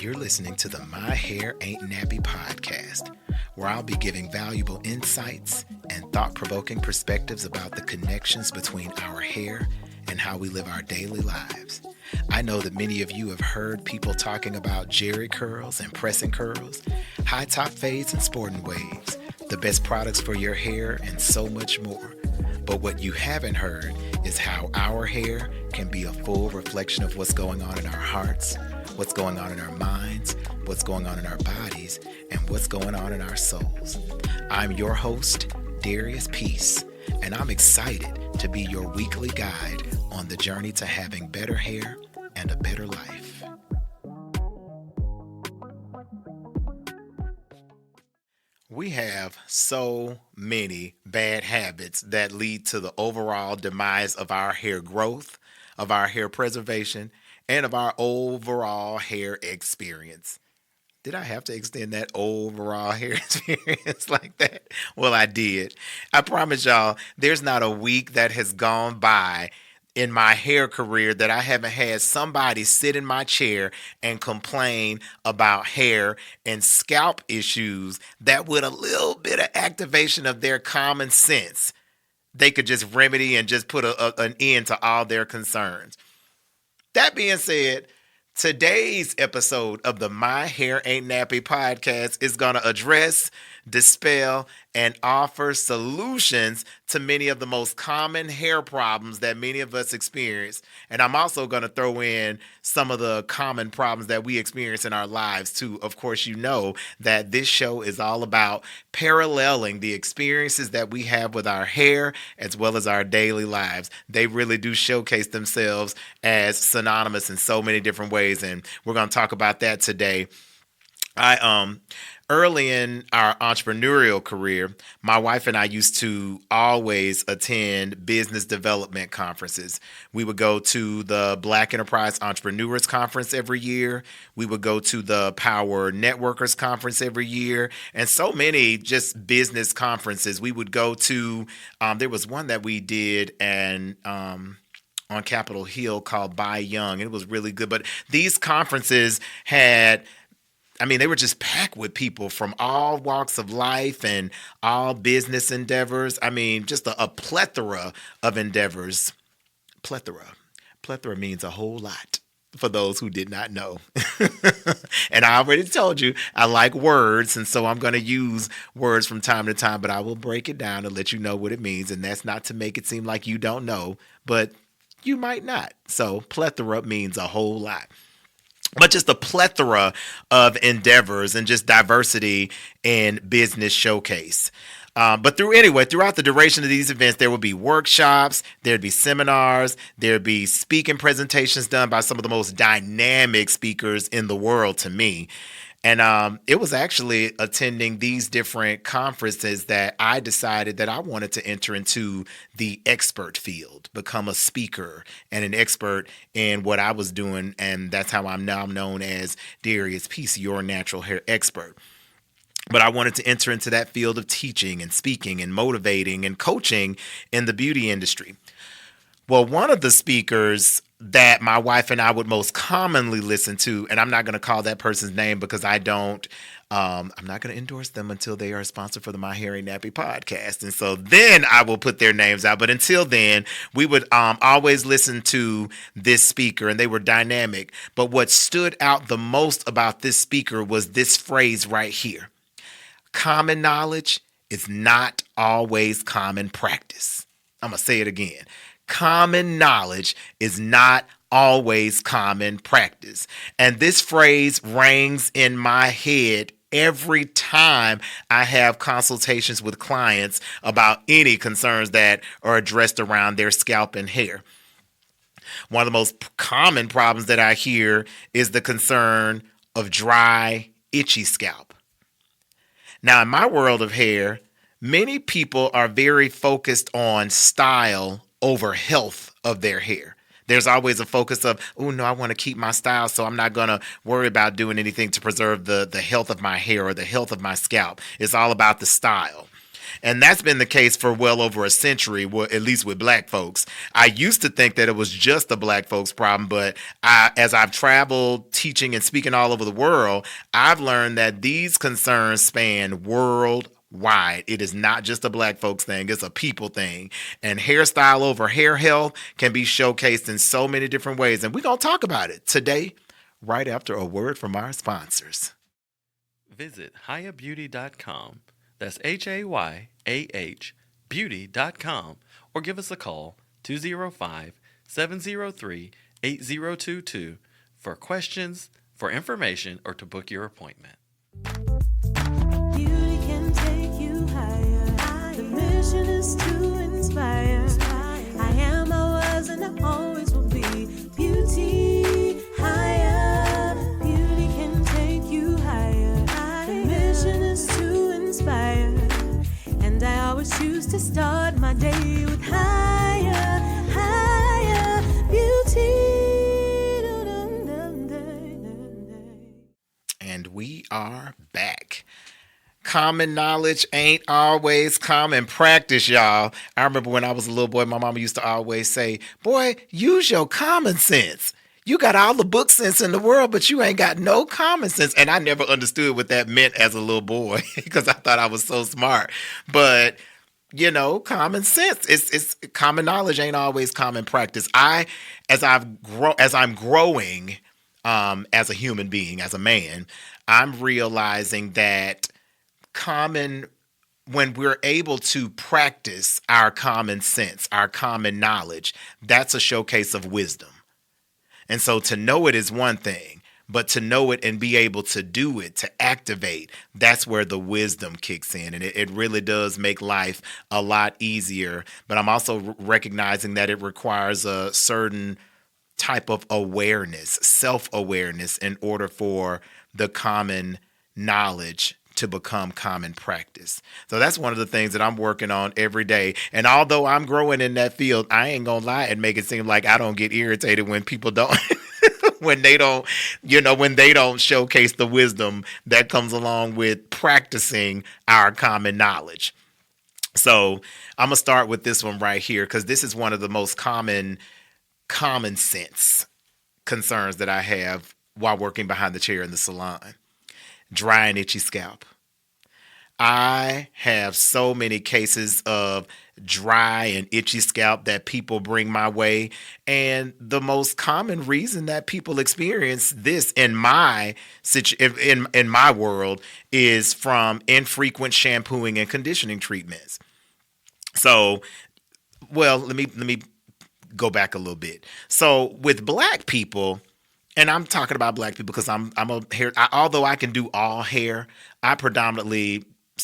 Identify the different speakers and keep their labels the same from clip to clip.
Speaker 1: You're listening to the My Hair Ain't Nappy podcast, where I'll be giving valuable insights and thought-provoking perspectives about the connections between our hair and how we live our daily lives. I know that many of you have heard people talking about jerry curls and pressing curls, high top fades and sporting waves, the best products for your hair, and so much more. But what you haven't heard is how our hair can be a full reflection of what's going on in our hearts, what's going on in our minds, what's going on in our bodies, and what's going on in our souls. I'm your host, Darius Peace, and I'm excited to be your weekly guide on the journey to having better hair and a better life. We have so many bad habits that lead to the overall demise of our hair growth, of our hair preservation, and of our overall hair experience. Did I have to extend that overall hair experience like that? Well, I did. I promise y'all, there's not a week that has gone by in my hair career that I haven't had somebody sit in my chair and complain about hair and scalp issues that with a little bit of activation of their common sense, they could just remedy and just put an end to all their concerns. That being said, today's episode of the My Hair Ain't Nappy podcast is going to address, dispel, and offer solutions to many of the most common hair problems that many of us experience. And I'm also going to throw in some of the common problems that we experience in our lives too. Of course, you know that this show is all about paralleling the experiences that we have with our hair as well as our daily lives. They really do showcase themselves as synonymous in so many different ways, and we're going to talk about that today. Early in our entrepreneurial career, my wife and I used to always attend business development conferences. We would go to the Black Enterprise Entrepreneurs Conference every year. We would go to the Power Networkers Conference every year, and so many just business conferences. We would go to, there was one that we did and on Capitol Hill called Buy Young. It was really good. But these conferences they were just packed with people from all walks of life and all business endeavors. I mean, just a plethora of endeavors. Plethora. Plethora means a whole lot for those who did not know. And I already told you I like words, and so I'm going to use words from time to time, but I will break it down and let you know what it means. And that's not to make it seem like you don't know, but you might not. So plethora means a whole lot. But just a plethora of endeavors and just diversity in business showcase. But throughout the duration of these events, there would be workshops, there'd be seminars, there'd be speaking presentations done by some of the most dynamic speakers in the world to me. And it was actually attending these different conferences that I decided that I wanted to enter into the expert field, become a speaker and an expert in what I was doing. And that's how I'm now known as Darius Peace, your natural hair expert. But I wanted to enter into that field of teaching and speaking and motivating and coaching in the beauty industry. Well, one of the speakers that my wife and I would most commonly listen to, and I'm not going to call that person's name because I'm not going to endorse them until they are a sponsor for the My Hair Ain't Nappy podcast. And so then I will put their names out. But until then, we would always listen to this speaker, and they were dynamic. But what stood out the most about this speaker was this phrase right here. Common knowledge is not always common practice. I'm going to say it again. Common knowledge is not always common practice. And this phrase rings in my head every time I have consultations with clients about any concerns that are addressed around their scalp and hair. One of the most common problems that I hear is the concern of dry, itchy scalp. Now, in my world of hair, many people are very focused on style over health of their hair. There's always a focus of, oh, no, I want to keep my style, so I'm not going to worry about doing anything to preserve the health of my hair or the health of my scalp. It's all about the style. And that's been the case for well over a century, well, at least with black folks. I used to think that it was just a black folks problem, but as I've traveled teaching and speaking all over the world, I've learned that these concerns span worldwide. It is not just a black folks thing, it's a people thing. And hairstyle over hair health can be showcased in so many different ways. And we're going to talk about it today, right after a word from our sponsors.
Speaker 2: Visit HayaBeauty.com. That's HAYAH beauty.com, or give us a call 205-703-8022 for questions, for information, or to book your appointment.
Speaker 3: Beauty can take you higher. The mission is to inspire. I am, I was, and I always will be. Beauty higher. Beauty can take you higher. The mission is to inspire. And I always choose to start my day with higher, higher beauty.
Speaker 1: And we are back. Common knowledge ain't always common practice, y'all. I remember when I was a little boy, my mama used to always say, boy, use your common sense. You got all the book sense in the world, but you ain't got no common sense. And I never understood what that meant as a little boy because I thought I was so smart. But, you know, common sense, it's common knowledge ain't always common practice. As I'm growing as a human being, as a man, I'm realizing that when we're able to practice our common sense, our common knowledge, that's a showcase of wisdom. And so to know it is one thing, but to know it and be able to do it, to activate, that's where the wisdom kicks in. And it really does make life a lot easier. But I'm also recognizing that it requires a certain type of awareness, self-awareness, in order for the common knowledge to become common practice. So that's one of the things that I'm working on every day. And although I'm growing in that field, I ain't gonna lie and make it seem like I don't get irritated when people don't, when they don't showcase the wisdom that comes along with practicing our common knowledge. So I'm gonna start with this one right here, because this is one of the most common sense concerns that I have while working behind the chair in the salon. Dry and itchy scalp. I have so many cases of dry and itchy scalp that people bring my way. And the most common reason that people experience this in my world is from infrequent shampooing and conditioning treatments. So, well, let me go back a little bit. So with black people, and I'm talking about black people because I'm a hair. Although I can do all hair, I predominantly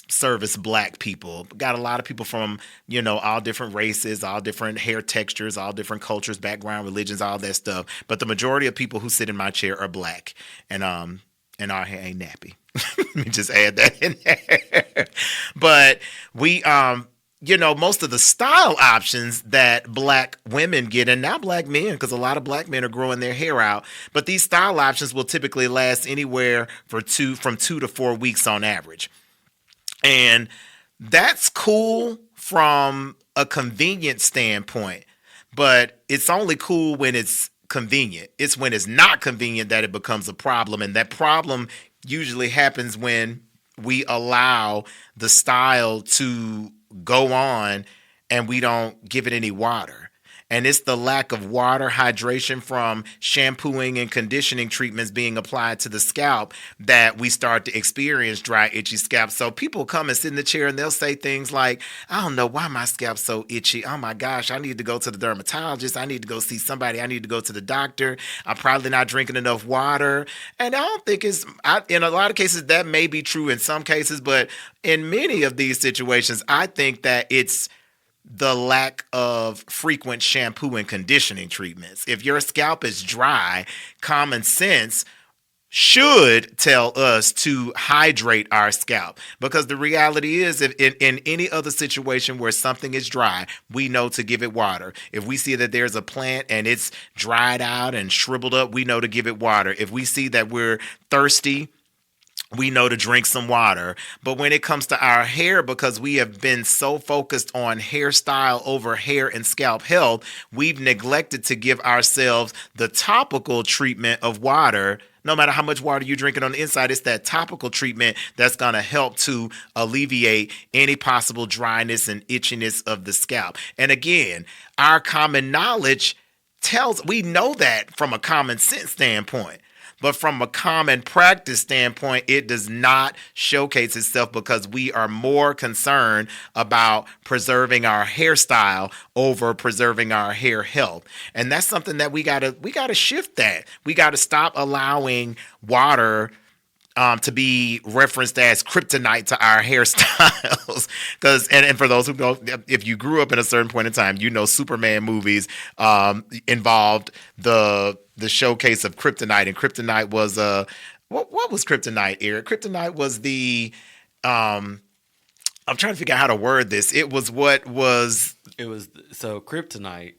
Speaker 1: service black people. Got a lot of people from, all different races, all different hair textures, all different cultures, background, religions, all that stuff. But the majority of people who sit in my chair are black, and our hair ain't nappy. Let me just add that in there. But we most of the style options that black women get, and now black men, because a lot of black men are growing their hair out, but these style options will typically last anywhere from 2 to 4 weeks on average. And that's cool from a convenience standpoint, but it's only cool when it's convenient. It's when it's not convenient that it becomes a problem. And that problem usually happens when we allow the style to go on and we don't give it any water. And it's the lack of water, hydration from shampooing and conditioning treatments being applied to the scalp that we start to experience dry, itchy scalp. So people come and sit in the chair and they'll say things like, I don't know why my scalp's so itchy. Oh my gosh, I need to go to the dermatologist. I need to go see somebody. I need to go to the doctor. I'm probably not drinking enough water. And I don't think in a lot of cases, that may be true in some cases, but in many of these situations, I think that it's the lack of frequent shampoo and conditioning treatments. If your scalp is dry, common sense should tell us to hydrate our scalp, because the reality is, if in any other situation where something is dry, we know to give it water. If we see that there's a plant and it's dried out and shriveled up, we know to give it water. If we see that we're thirsty, we know to drink some water. But when it comes to our hair, because we have been so focused on hairstyle over hair and scalp health, we've neglected to give ourselves the topical treatment of water. No matter how much water you're drinking on the inside, it's that topical treatment that's going to help to alleviate any possible dryness and itchiness of the scalp. And again, our common knowledge we know that from a common sense standpoint. But from a common practice standpoint, it does not showcase itself because we are more concerned about preserving our hairstyle over preserving our hair health. And that's something that we gotta shift that. We gotta stop allowing water to be referenced as kryptonite to our hairstyles. Because and for those who know, if you grew up in a certain point in time, you know Superman movies involved the showcase of kryptonite, and kryptonite was what was kryptonite, Eric? Kryptonite was the I'm trying to figure out how to word this. It was
Speaker 2: so kryptonite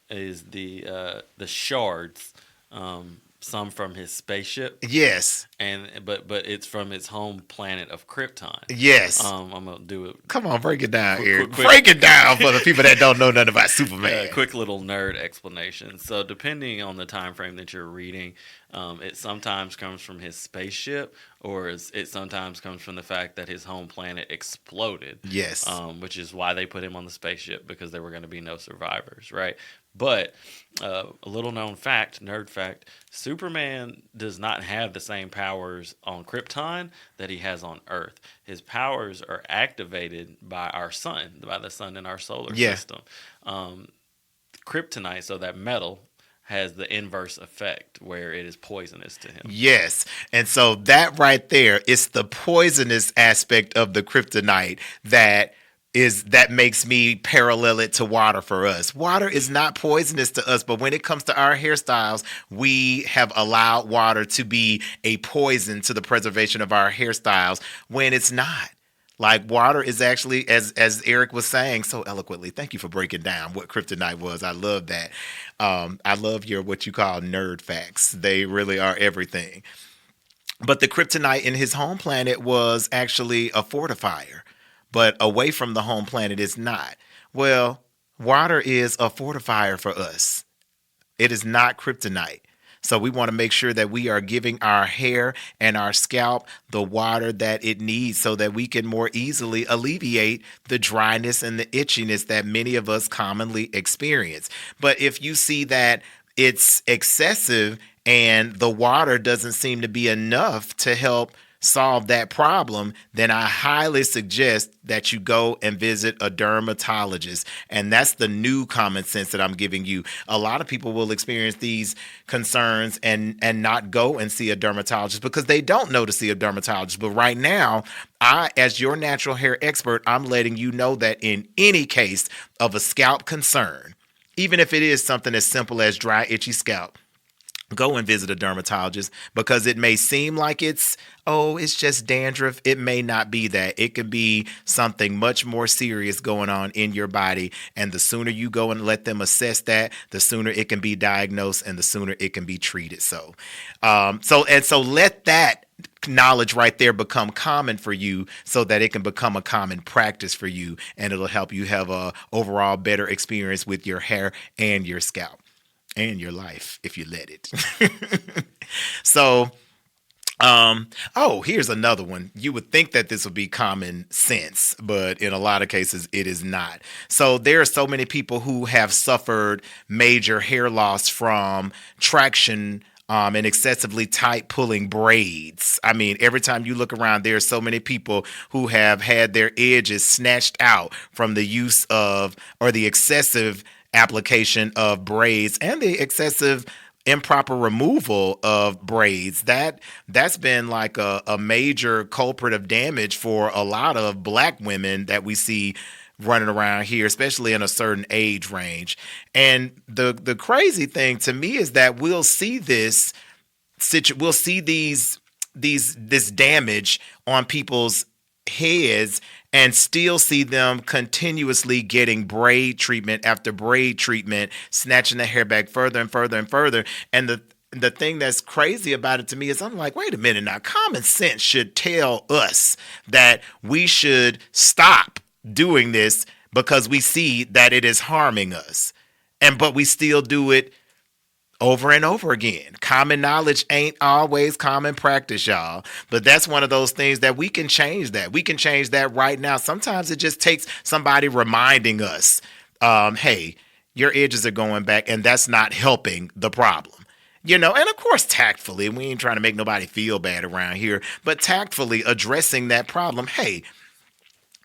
Speaker 2: is the shards, some from his spaceship.
Speaker 1: Yes.
Speaker 2: But it's from its home planet of Krypton.
Speaker 1: Yes.
Speaker 2: I'm gonna do it.
Speaker 1: Come on, break it down, Eric. Break it down for the people that don't know nothing about Superman.
Speaker 2: Quick little nerd explanation. So depending on the time frame that you're reading, it sometimes comes from his spaceship, or it sometimes comes from the fact that his home planet exploded.
Speaker 1: Yes.
Speaker 2: Which is why they put him on the spaceship, because there were going to be no survivors, right? But a little known fact, nerd fact, Superman does not have the same powers on Krypton that he has on Earth. His powers are activated by our sun, by the sun in our solar system. Kryptonite, so that metal, has the inverse effect where it is poisonous to him.
Speaker 1: Yes. And so that right there is the poisonous aspect of the kryptonite that makes me parallel it to water for us. Water is not poisonous to us, but when it comes to our hairstyles, we have allowed water to be a poison to the preservation of our hairstyles when it's not. Like, water is actually, as Eric was saying so eloquently, thank you for breaking down what kryptonite was. I love that. I love your what you call nerd facts. They really are everything. But the kryptonite in his home planet was actually a fortifier, but away from the home planet is not. Well, water is a fortifier for us. It is not kryptonite. So we want to make sure that we are giving our hair and our scalp the water that it needs so that we can more easily alleviate the dryness and the itchiness that many of us commonly experience. But if you see that it's excessive and the water doesn't seem to be enough to help solve that problem, then I highly suggest that you go and visit a dermatologist. And that's the new common sense that I'm giving you. A lot of people will experience these concerns and not go and see a dermatologist because they don't know to see a dermatologist. But right now, I, as your natural hair expert, I'm letting you know that in any case of a scalp concern, even if it is something as simple as dry, itchy scalp, go and visit a dermatologist, because it may seem like it's just dandruff. It may not be that. It could be something much more serious going on in your body. And the sooner you go and let them assess that, the sooner it can be diagnosed and the sooner it can be treated. So let that knowledge right there become common for you so that it can become a common practice for you, and it'll help you have a overall better experience with your hair and your scalp. And your life, if you let it. So, here's another one. You would think that this would be common sense, but in a lot of cases, it is not. So there are so many people who have suffered major hair loss from traction and excessively tight pulling braids. I mean, every time you look around, there are so many people who have had their edges snatched out from the use of, or the excessive application of braids and the excessive improper removal of braids. That's been like a major culprit of damage for a lot of black women that we see running around here, especially in a certain age range. And the crazy thing to me is that we'll see this damage on people's heads and still see them continuously getting braid treatment after braid treatment, snatching the hair back further and further and further. And the thing that's crazy about it to me is I'm like, wait a minute now, common sense should tell us that we should stop doing this because we see that it is harming us. But we still do it over and over again. Common knowledge ain't always common practice, y'all. But that's one of those things that we can change that. We can change that right now. Sometimes it just takes somebody reminding us, hey, your edges are going back, and that's not helping the problem. And of course, tactfully, we ain't trying to make nobody feel bad around here, but tactfully addressing that problem. Hey,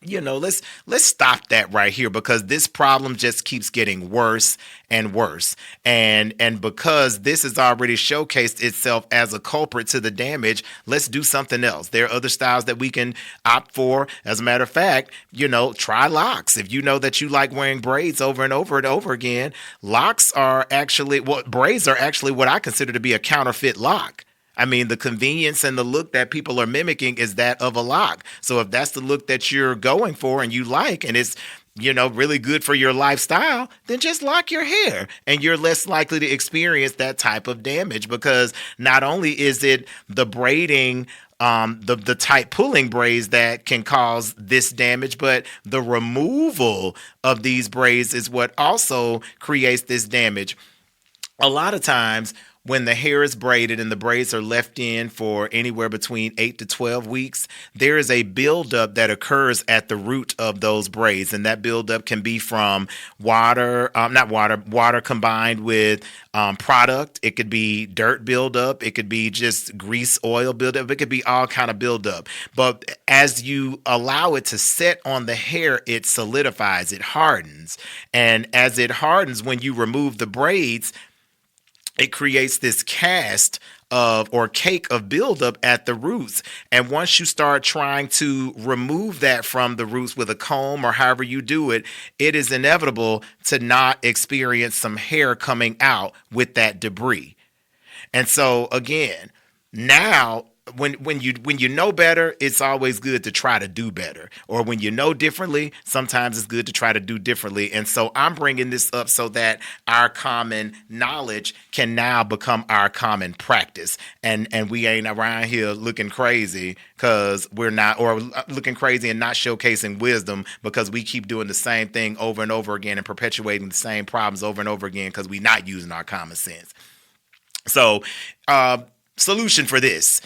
Speaker 1: let's stop that right here because this problem just keeps getting worse and worse. And because this has already showcased itself as a culprit to the damage, let's do something else. There are other styles that we can opt for. As a matter of fact, try locks. If you know that you like wearing braids over and over and over again, braids are actually what I consider to be a counterfeit lock. I mean, the convenience and the look that people are mimicking is that of a lock. So if that's the look that you're going for and you like, and it's, really good for your lifestyle, then just lock your hair and you're less likely to experience that type of damage because not only is it the braiding, the tight pulling braids that can cause this damage, but the removal of these braids is what also creates this damage. A lot of times, when the hair is braided and the braids are left in for anywhere between 8 to 12 weeks, there is a buildup that occurs at the root of those braids. And that buildup can be from water combined with product. It could be dirt buildup. It could be just grease, oil buildup. It could be all kind of buildup. But as you allow it to set on the hair, it solidifies, it hardens. And as it hardens, when you remove the braids, it creates this cast or cake of buildup at the roots. And once you start trying to remove that from the roots with a comb or however you do it, it is inevitable to not experience some hair coming out with that debris. And so again, now when you know better, it's always good to try to do better. Or when you know differently, sometimes it's good to try to do differently. And so I'm bringing this up so that our common knowledge can now become our common practice. And we ain't around here looking crazy because we're not, or looking crazy and not showcasing wisdom because we keep doing the same thing over and over again and perpetuating the same problems over and over again because we're not using our common sense. So, solution for this: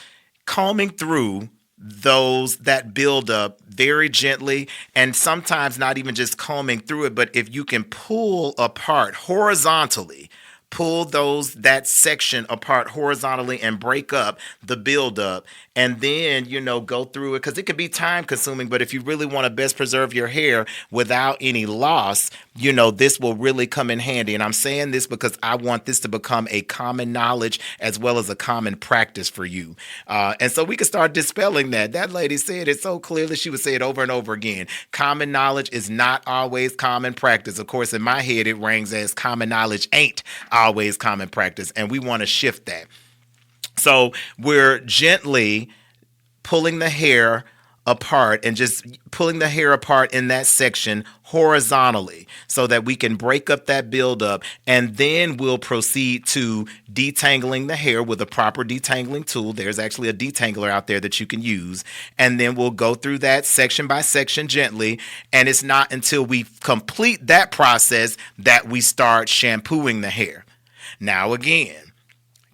Speaker 1: combing through that build up very gently, and sometimes not even just combing through it, but if you can pull apart horizontally, pull that section apart horizontally and break up the buildup, and then, go through it, because it could be time consuming, but if you really want to best preserve your hair without any loss, this will really come in handy. And I'm saying this because I want this to become a common knowledge as well as a common practice for you. And so we can start dispelling that. That lady said it so clearly. She would say it over and over again. Common knowledge is not always common practice. Of course, in my head, it rings as common knowledge ain't always common practice. And we want to shift that. So we're gently pulling the hair apart and just pulling the hair apart in that section horizontally so that we can break up that buildup, and then we'll proceed to detangling the hair with a proper detangling tool. There's actually a detangler out there that you can use, and then we'll go through that section by section gently, and it's not until we complete that process that we start shampooing the hair. Now again,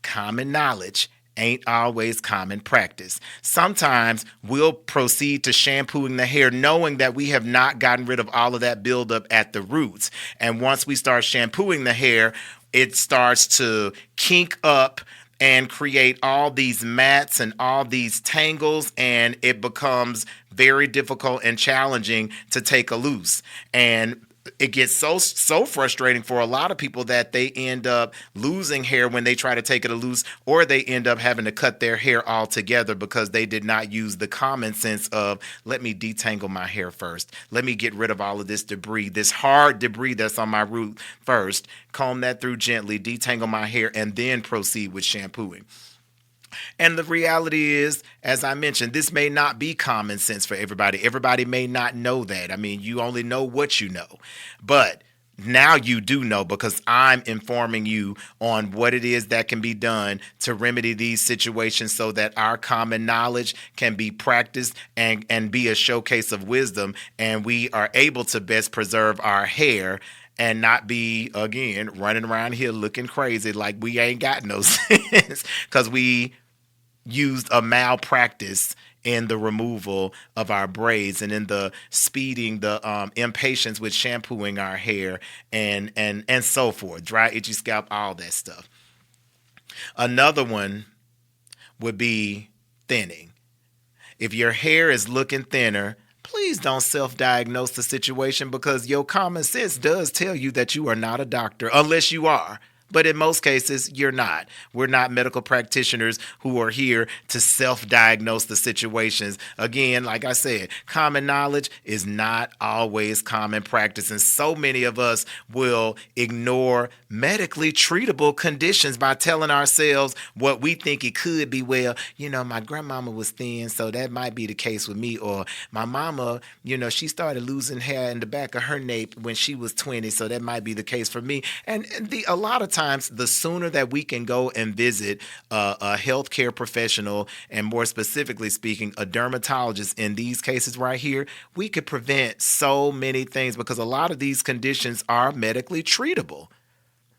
Speaker 1: common knowledge ain't always common practice. Sometimes we'll proceed to shampooing the hair knowing that we have not gotten rid of all of that buildup at the roots. And once we start shampooing the hair, it starts to kink up and create all these mats and all these tangles, and it becomes very difficult and challenging to take a loose. And it gets so frustrating for a lot of people that they end up losing hair when they try to take it loose, or they end up having to cut their hair altogether because they did not use the common sense of, let me detangle my hair first. Let me get rid of all of this debris, this hard debris that's on my root first, comb that through gently, detangle my hair, and then proceed with shampooing. And the reality is, as I mentioned, this may not be common sense for everybody. Everybody may not know that. I mean, you only know what you know. But Now you do know because I'm informing you on what it is that can be done to remedy these situations so that our common knowledge can be practiced and be a showcase of wisdom, and we are able to best preserve our hair and not be, again, running around here looking crazy like we ain't got no sense because we used a malpractice in the removal of our braids and in the speeding the impatience with shampooing our hair and so forth, dry itchy scalp, all that stuff. Another one would be thinning. If your hair is looking thinner, please don't self-diagnose the situation because your common sense does tell you that you are not a doctor unless you are. But in most cases, you're not. We're not medical practitioners who are here to self-diagnose the situations. Again, like I said, common knowledge is not always common practice. And so many of us will ignore medically treatable conditions by telling ourselves what we think it could be. Well, my grandmama was thin, so that might be the case with me. Or my mama, she started losing hair in the back of her nape when she was 20, so that might be the case for me. And a lot of times, the sooner that we can go and visit a healthcare professional, and more specifically speaking, a dermatologist in these cases right here, we could prevent so many things because a lot of these conditions are medically treatable.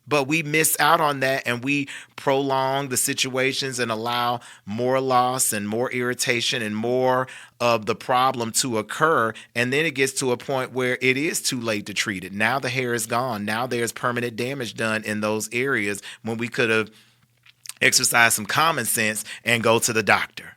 Speaker 1: But we miss out on that and we prolong the situations and allow more loss and more irritation and more of the problem to occur. And then it gets to a point where it is too late to treat it. Now the hair is gone. Now there's permanent damage done in those areas when we could have exercised some common sense and go to the doctor.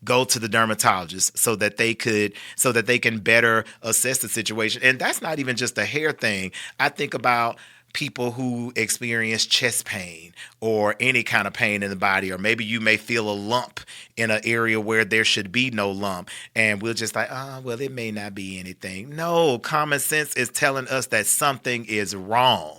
Speaker 1: Go to the dermatologist so that they can better assess the situation. And that's not even just a hair thing. I think about people who experience chest pain or any kind of pain in the body, or maybe you may feel a lump in an area where there should be no lump, and we're just like, well, it may not be anything. No, common sense is telling us that something is wrong.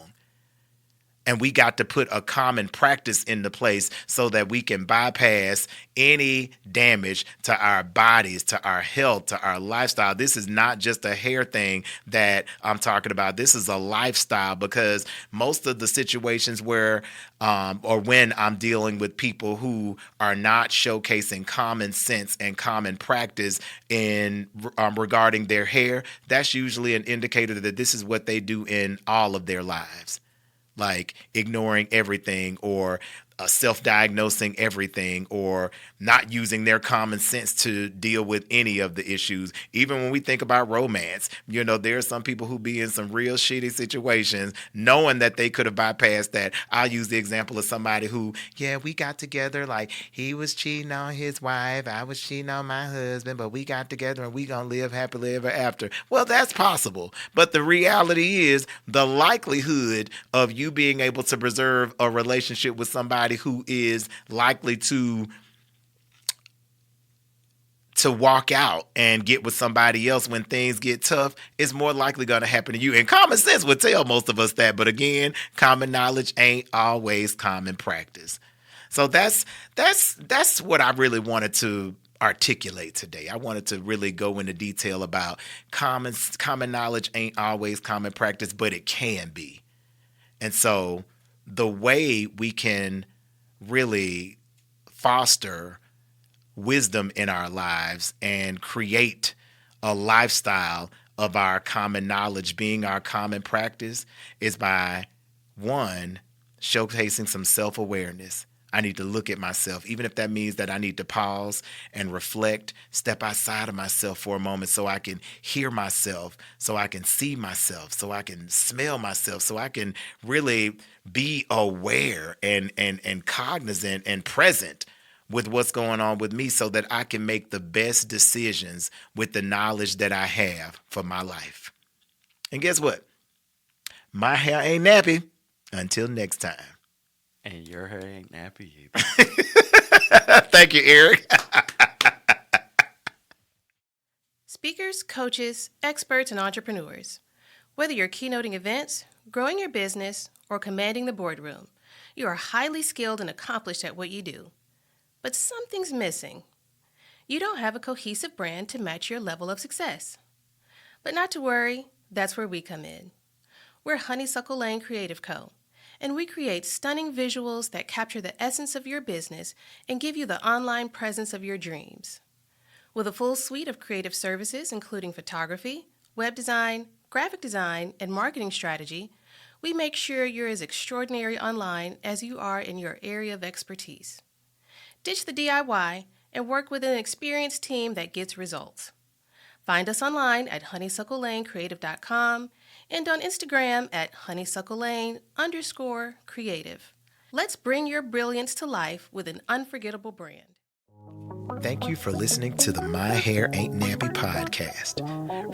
Speaker 1: And we got to put a common practice into place so that we can bypass any damage to our bodies, to our health, to our lifestyle. This is not just a hair thing that I'm talking about. This is a lifestyle because most of the situations where or when I'm dealing with people who are not showcasing common sense and common practice in regarding their hair, that's usually an indicator that this is what they do in all of their lives. Like ignoring everything or self-diagnosing everything or not using their common sense to deal with any of the issues. Even when we think about romance, there are some people who be in some real shitty situations knowing that they could have bypassed that. I'll use the example of somebody who, we got together, like he was cheating on his wife, I was cheating on my husband, but we got together and we gonna live happily ever after. Well, that's possible. But the reality is the likelihood of you being able to preserve a relationship with somebody who is likely to walk out and get with somebody else when things get tough is more likely going to happen to you. And common sense would tell most of us that. But again, common knowledge ain't always common practice. So that's what I really wanted to articulate today. I wanted to really go into detail about common knowledge ain't always common practice, but it can be. And so the way we can really foster wisdom in our lives and create a lifestyle of our common knowledge being our common practice is by, one, showcasing some self-awareness. I need to look at myself, even if that means that I need to pause and reflect, step outside of myself for a moment so I can hear myself, so I can see myself, so I can smell myself, so I can really be aware and cognizant and present with what's going on with me so that I can make the best decisions with the knowledge that I have for my life. And guess what? My hair ain't nappy. Until next time.
Speaker 2: And your hair ain't nappy either.
Speaker 1: Thank you, Eric.
Speaker 4: Speakers, coaches, experts, and entrepreneurs. Whether you're keynoting events, growing your business, or commanding the boardroom, you are highly skilled and accomplished at what you do. But something's missing. You don't have a cohesive brand to match your level of success. But not to worry, that's where we come in. We're Honeysuckle Lane Creative Co., and we create stunning visuals that capture the essence of your business and give you the online presence of your dreams. With a full suite of creative services, including photography, web design, graphic design, and marketing strategy, we make sure you're as extraordinary online as you are in your area of expertise. Ditch the DIY and work with an experienced team that gets results. Find us online at honeysucklelanecreative.com and on Instagram at honeysuckleLane_creative. Let's bring your brilliance to life with an unforgettable brand.
Speaker 1: Thank you for listening to the My Hair Ain't Nappy podcast.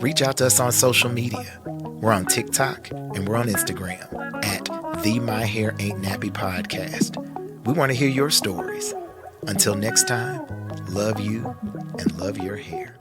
Speaker 1: Reach out to us on social media. We're on TikTok and we're on Instagram at the My Hair Ain't Nappy podcast. We want to hear your stories. Until next time, love you and love your hair.